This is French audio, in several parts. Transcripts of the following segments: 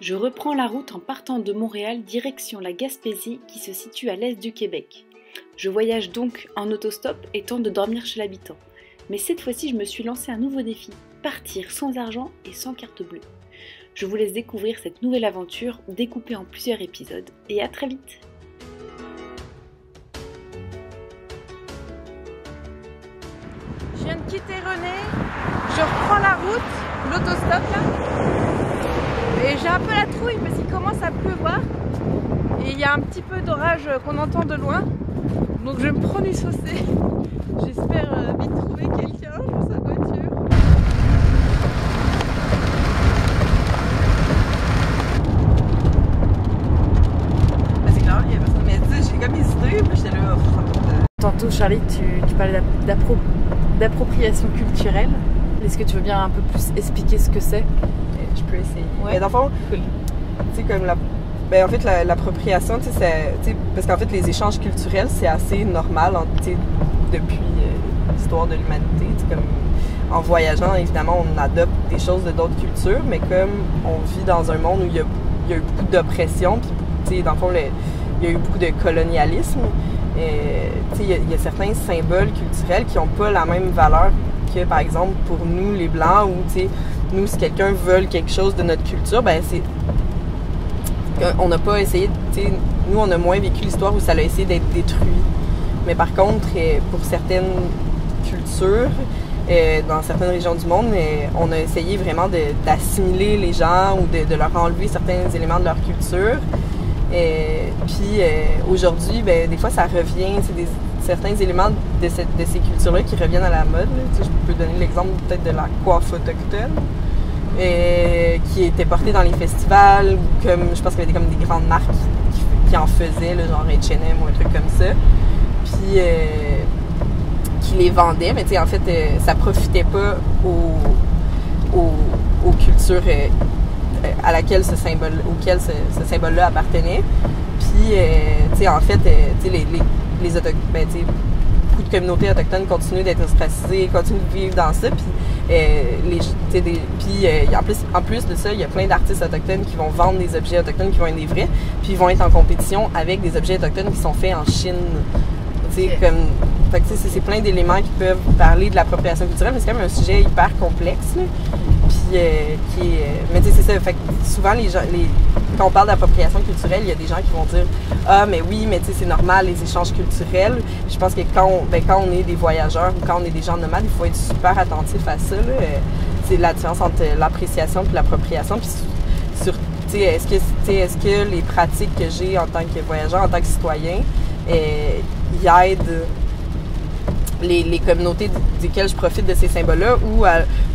Je reprends la route en partant de Montréal direction la Gaspésie qui se situe à l'est du Québec. Je voyage donc en autostop et tente de dormir chez l'habitant. Mais cette fois-ci, je me suis lancé un nouveau défi, partir sans argent et sans carte bleue. Je vous laisse découvrir cette nouvelle aventure découpée en plusieurs épisodes et à très vite. Je viens de quitter René, je reprends la route, l'autostop là, et j'ai un peu la trouille parce qu'il commence à pleuvoir et il y a un petit peu d'orage qu'on entend de loin, donc je vais me prendre une saucée. J'espère vite trouver quelqu'un dans sa voiture. C'est clair, il y a personne, mais tu sais, j'ai comme hésité, puis j'étais là. Tantôt, Charlie, tu parlais d'appropriation culturelle. Est-ce que tu veux bien un peu plus expliquer ce que c'est? Je peux essayer. Ouais. Mais dans le fond, Cool. tu sais, comme en fait, l'appropriation, tu sais, parce qu'en fait, les échanges culturels, c'est assez normal, tu sais, depuis l'histoire de l'humanité. Tu sais, comme en voyageant, évidemment, on adopte des choses de d'autres cultures, mais comme on vit dans un monde où il y a eu beaucoup d'oppression, puis, tu sais, dans le fond, il y a eu beaucoup de colonialisme. Il y a certains symboles culturels qui n'ont pas la même valeur que, par exemple, pour nous, les Blancs, ou nous, si quelqu'un veut quelque chose de notre culture, ben c'est... On n'a pas essayé... Nous, on a moins vécu l'histoire où ça a essayé d'être détruit. Mais par contre, pour certaines cultures, dans certaines régions du monde, on a essayé vraiment d'assimiler les gens ou de leur enlever certains éléments de leur culture. Puis aujourd'hui, ben, des fois, ça revient, c'est certains éléments de ces cultures-là qui reviennent à la mode. Je peux donner l'exemple peut-être de la coiffe autochtone, qui était portée dans les festivals, ou comme, je pense qu'il y avait comme des grandes marques qui en faisaient, là, genre H&M ou un truc comme ça, puis qui les vendaient, mais en fait, ça profitait pas aux cultures à laquelle auquel ce symbole-là appartenait. Puis, en fait, les autochtones, beaucoup de communautés autochtones continuent d'être ostracisées, continuent de vivre dans ça. Puis, en plus de ça, il y a plein d'artistes autochtones qui vont vendre des objets autochtones qui vont être des vrais, puis ils vont être en compétition avec des objets autochtones qui sont faits en Chine. C'est plein d'éléments qui peuvent parler de l'appropriation culturelle, mais c'est quand même un sujet hyper complexe. Là. Puis, mais c'est ça. Fait que souvent, quand on parle d'appropriation culturelle, il y a des gens qui vont dire « Ah, mais oui, mais c'est normal, les échanges culturels. » Je pense que quand on est des voyageurs ou quand on est des gens nomades, il faut être super attentif à ça. C'est la différence entre l'appréciation et l'appropriation. Puis, est-ce que les pratiques que j'ai en tant que voyageur, en tant que citoyen, y aident les communautés desquelles je profite de ces symboles-là,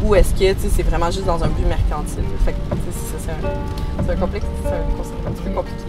ou est-ce que c'est vraiment juste dans un but mercantile? Fait que c'est un complexe, c'est un concept un petit peu compliqué.